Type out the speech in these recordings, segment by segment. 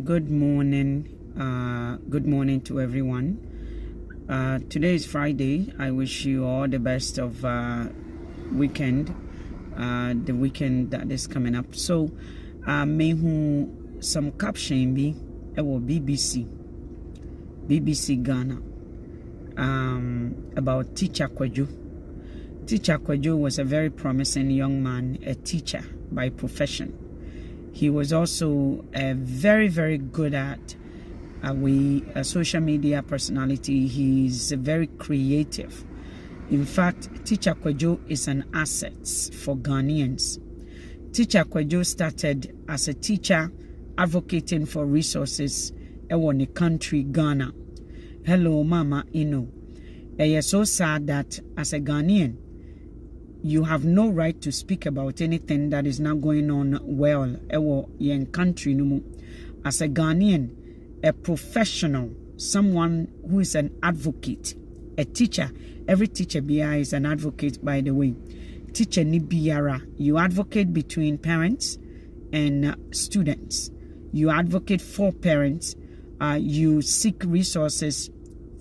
Good morning. Good morning to everyone. Today is Friday. I wish you all the best of weekend. The weekend that is coming up. So, may who some caption be BBC Ghana about teacher Kwadjo. Teacher Kwadjo was a very promising young man, a teacher by profession. He was also very, very good at a social media personality. He's very creative. In fact, Teacher Kwadjo is an asset for Ghanaians. Teacher Kwadjo started as a teacher advocating for resources in the country Ghana. Hello, Mama Ino. It is so sad that as a Ghanaian, you have no right to speak about anything that is not going on well in country. As a Ghanaian, a professional, someone who is an advocate, a teacher. Every teacher is an advocate, by the way. Teacher ni biara, you advocate between parents and students. You advocate for parents. You seek resources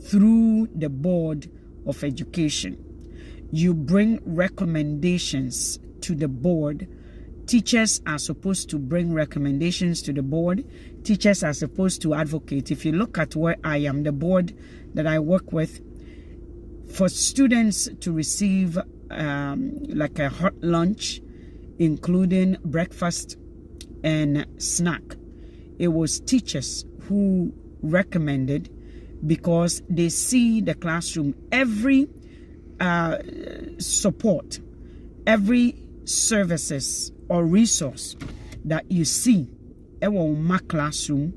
through the board of education. You bring recommendations to the board. Teachers are supposed to bring recommendations to the board. Teachers are supposed to advocate. If you look at where I am, the board that I work with, for students to receive like a hot lunch, including breakfast and snack, it was teachers who recommended, because they see the classroom, every support, every services or resource that you see in my classroom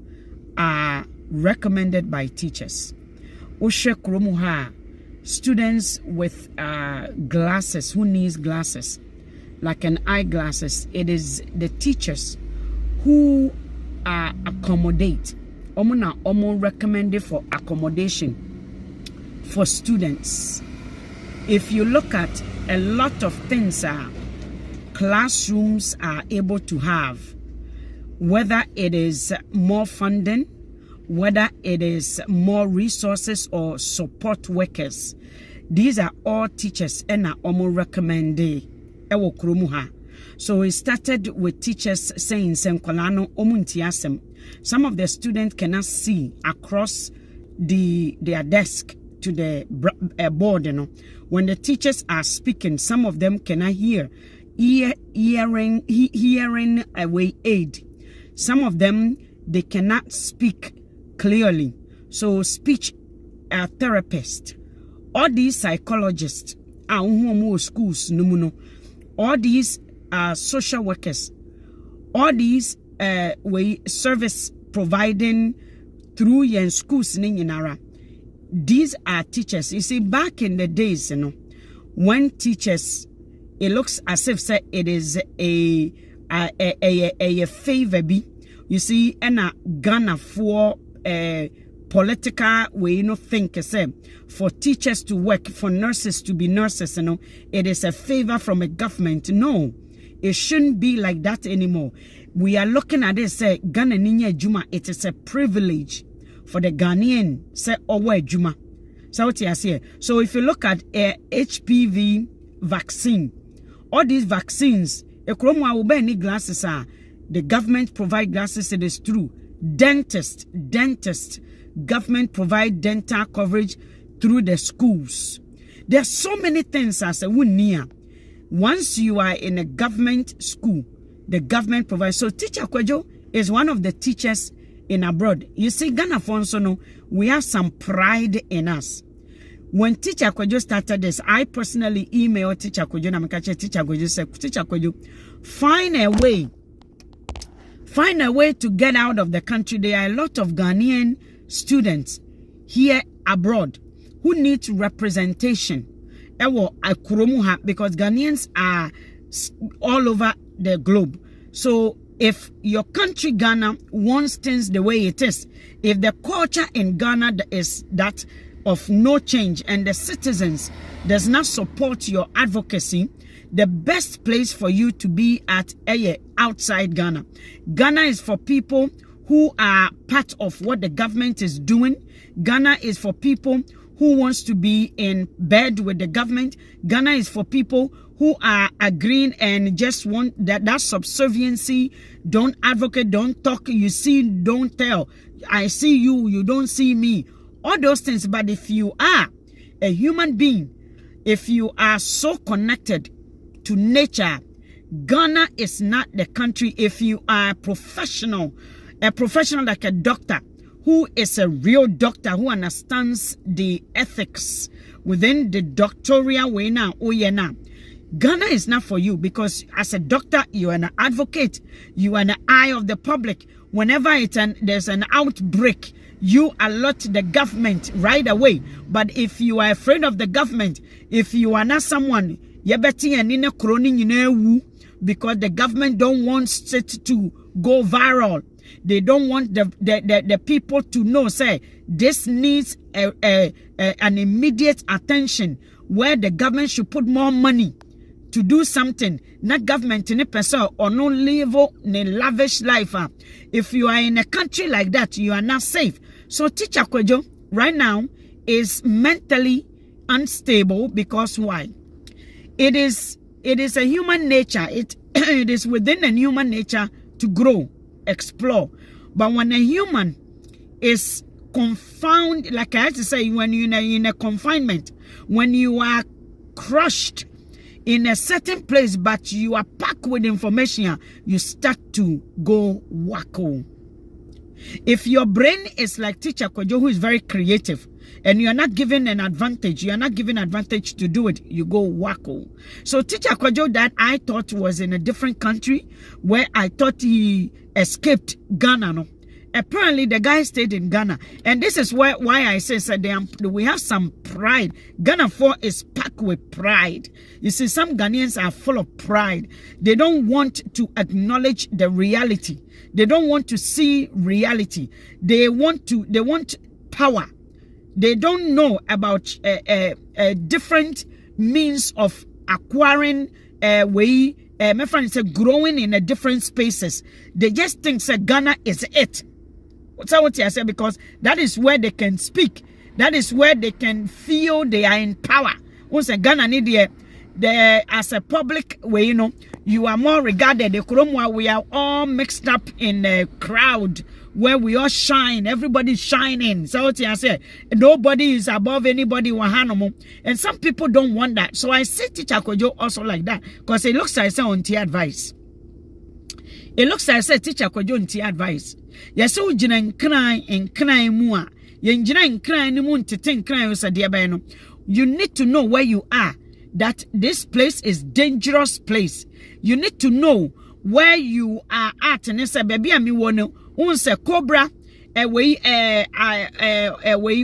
are recommended by teachers. Students with glasses, who needs glasses, like an eyeglasses, it is the teachers who accommodate. Omo recommended for accommodation for students. If you look at a lot of things classrooms are able to have, whether it is more funding, whether it is more resources or support workers, these are all teachers and omo recommended. So it started with teachers saying senkolano omuntiasem. Some of the students cannot see across their desk to the board. When the teachers are speaking, some of them cannot hear. Hearing away aid. Some of them, they cannot speak clearly. So speech therapist, all these psychologists, schools, all these social workers, all these service providing through your schools, these are teachers. You see, back in the days, when teachers, it looks as if it is a favor be. You see, and Ghana for political way, think for teachers to work, for nurses to be nurses, it is a favor from a government. No, it shouldn't be like that anymore. We are looking at it, say Ghana Ninya Juma, it is a privilege for the Ghanaian, say Owe Juma. So what you say? So if you look at a HPV vaccine, all these vaccines, glasses are the government provide glasses, it is true. Dentist, government provide dental coverage through the schools. There are so many things as a near. Once you are in a government school, the government provides. So Teacher Kwadjo is one of the teachers in abroad. You see, Ghana Fonsono, we have some pride in us. When Teacher Kwadjo started this, I personally emailed Teacher Kwadjo and Teacher Kwadjo said, Teacher Kwadjo, find a way to get out of the country. There are a lot of Ghanaian students here abroad who need representation. Because Ghanaians are all over the globe. So if your country Ghana wants things the way it is, if the culture in Ghana is that of no change and the citizens does not support your advocacy, the best place for you to be at outside Ghana. Ghana is for people who are part of what the government is doing. Ghana is for people who wants to be in bed with the government. Ghana is for people who are agreeing and just want that subserviency. Don't advocate, don't talk, you see, don't tell. I see you, you don't see me. All those things. But if you are a human being, if you are so connected to nature, Ghana is not the country. If you are a professional like a doctor, who is a real doctor, who understands the ethics within the doctoral way now, Ghana is not for you, because as a doctor, you are an advocate. You are in the eye of the public. Whenever there's an outbreak, you alert the government right away. But if you are afraid of the government, if you are not someone, because the government don't want it to go viral. They don't want the people to know, say, this needs an immediate attention, where the government should put more money to do something. Not government in a person or no live a lavish life. If you are in a country like that, you are not safe. So Teacher Kwadjo right now is mentally unstable, because why? It is a human nature. It is within a human nature to grow, explore. But when a human is confounded, like I have to say, when you're in a confinement, when you are crushed in a certain place, but you are packed with information, you start to go wacko. If your brain is like Teacher Kwadjo, who is very creative, and you are not given an advantage, you are not given advantage to do it, you go wacko. So Teacher Kwadjo, that I thought was in a different country, where I thought he escaped Ghana, no? Apparently the guy stayed in Ghana, and this is why I say we have some pride. Ghana 4 is packed with pride. You see, some Ghanaians are full of pride. They don't want to acknowledge the reality. They don't want to see reality. They want power. They don't know about different means of acquiring my friend said growing in a different spaces. They just think that Ghana is it. What's what I said? Because that is where they can speak. That is where they can feel they are in power. Once a Ghana need as a public way, you know, you are more regarded. The Kuromwa, we are all mixed up in a crowd where we all shine. Everybody's shining. So what I say, nobody is above anybody. And some people don't want that. So I see Teacher Kwadjo also like that, because it looks like I say on tea advice. It looks like I say Teacher Kwadjo on tea advice. Yes, so jina nkran mua. Yenjina nkran ni mu ntete nkran yosa diabeno. You need to know where you are. That this place is dangerous place. You need to know where you are at. And it's a baby and me one unse cobra away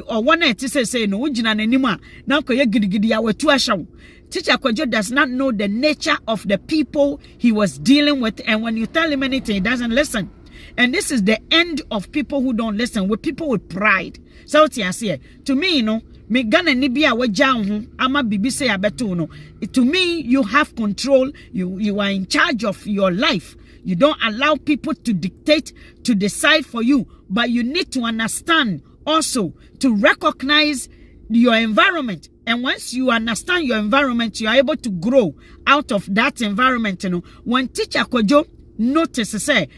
or one night say no ujina anymore. Now koye gidi awe tuashaw. Teacher Kwadjo does not know the nature of the people he was dealing with, and when you tell him anything, he doesn't listen. And this is the end of people who don't listen, with people with pride. So to me, you know, me Ghana ni bia waja ama bibi say abeto no. To me, you have control. You are in charge of your life. You don't allow people to dictate, to decide for you. But you need to understand also to recognize your environment. And once you understand your environment, you are able to grow out of that environment. You know, when Teacher Kwadjo notice say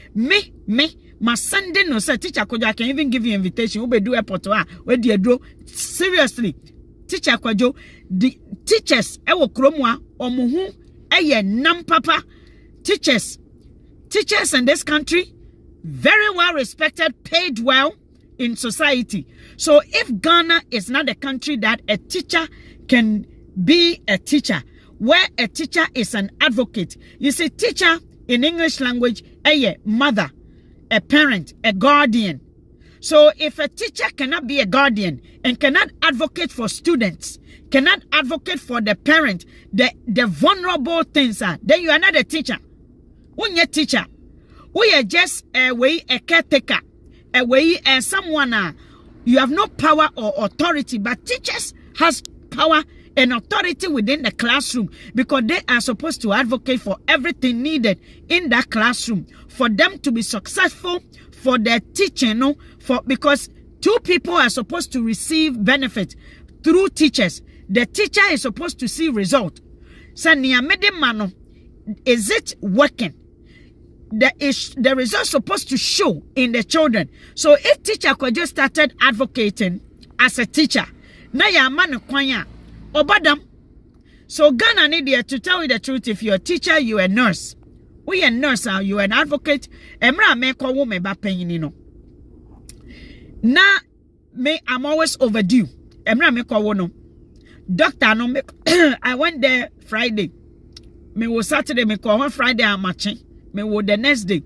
my Sunday no say Teacher Kwadjo, I can even give you invitation. We do airport where do you do seriously? Teacher Kwadjo, the teachers ewo kromwa omuhu eye nam papa teachers in this country, very well respected, paid well in society. So if Ghana is not a country that a teacher can be a teacher, where a teacher is an advocate. You see, teacher in English language, a mother, a parent, a guardian. So if a teacher cannot be a guardian and cannot advocate for students, cannot advocate for the parent, the vulnerable things are, then you are not a teacher. When you're a teacher, we are just a caretaker, someone, you have no power or authority, but teachers has power an authority within the classroom, because they are supposed to advocate for everything needed in that classroom for them to be successful, for their teaching, because two people are supposed to receive benefit through teachers. The teacher is supposed to see result. So, is it working? The result supposed to show in the children. So if teacher could just started advocating as a teacher, now you're a man kwanya obadam. So Ghana need you to tell you the truth. If you're a teacher, you're a nurse. We a nurse, you an advocate. Emra me kwa wo me ba penyin no. Na me I'm always overdue. Emra me kwa wo no. Doctor no me I went there Friday. Me was Saturday me kwa Friday I'm matching. Me wo the next day.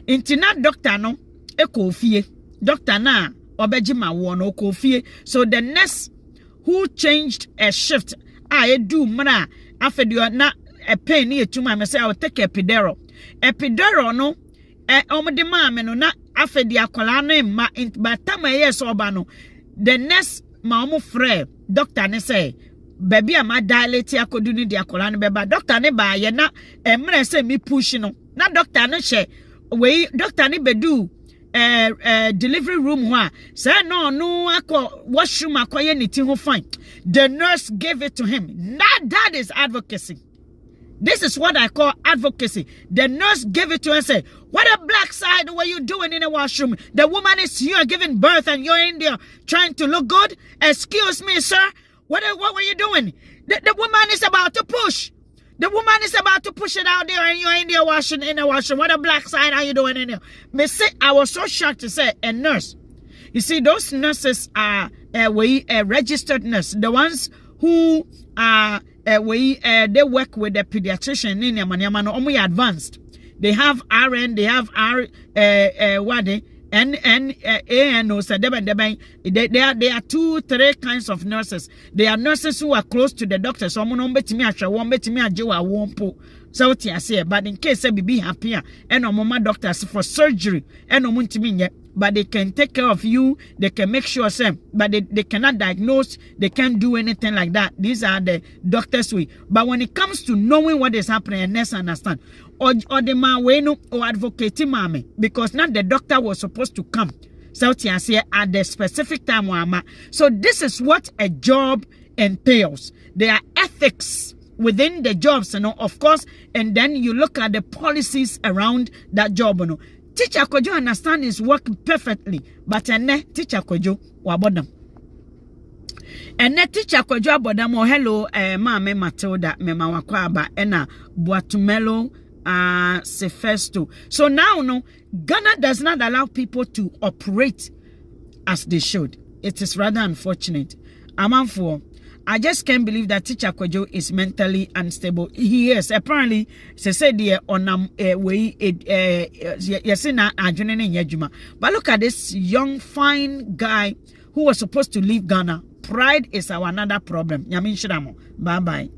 Intina doctor no ekofie. Doctor na obejima wo no ekofie. So the nurse who changed a shift, I do mra afedio na a pain near to my say I will take epidural. Epidural no omde ma me no na afedia kola no ma by time yes obano. The nurse ma omo frɛ doctor ne say baby ama dilate akodu ni dia kola no beba doctor ne ba ye na emre say me push no na doctor no she we doctor ne bedu delivery room wa say no akọ washroom akoye niti ho fine. The nurse gave it to him. That is advocacy. This is what I call advocacy. The nurse gave it to her and said, what a black side what you doing in the washroom? The woman is here giving birth and you're in there trying to look good? Excuse me, sir. What were you doing? The woman is about to push. The woman is about to push it out there and you're in there washing in the washroom. What a black side are you doing in there? Me say, I was so shocked to say a nurse. You see, those nurses are a registered nurse. The ones who are they work with the pediatrician in Yamano, only advanced. They have RN, they have ANO, so they are 2-3 kinds of nurses. They are nurses who are close to the doctor. So but in case they be happier, and mama doctors for surgery, and but they can take care of you, they can make sure but they cannot diagnose, they can't do anything like that. These are the doctors way. But when it comes to knowing what is happening, and let's understand, or the man or advocate mommy, because not the doctor was supposed to come. So at the specific time. So this is what a job entails. There are ethics within the jobs, of course, and then you look at the policies around that job, Teacher Kwadjo understand his work perfectly, but teacher Kwadjo wabodam. Teacher Kwadjo abodam hello Mama Matilda mema wakwaba ena Buatumelo Sefesto. So now Ghana does not allow people to operate as they should. It is rather unfortunate. I just can't believe that Teacher Kwadjo is mentally unstable. He is apparently said on but look at this young fine guy who was supposed to leave Ghana. Pride is our another problem. Bye bye.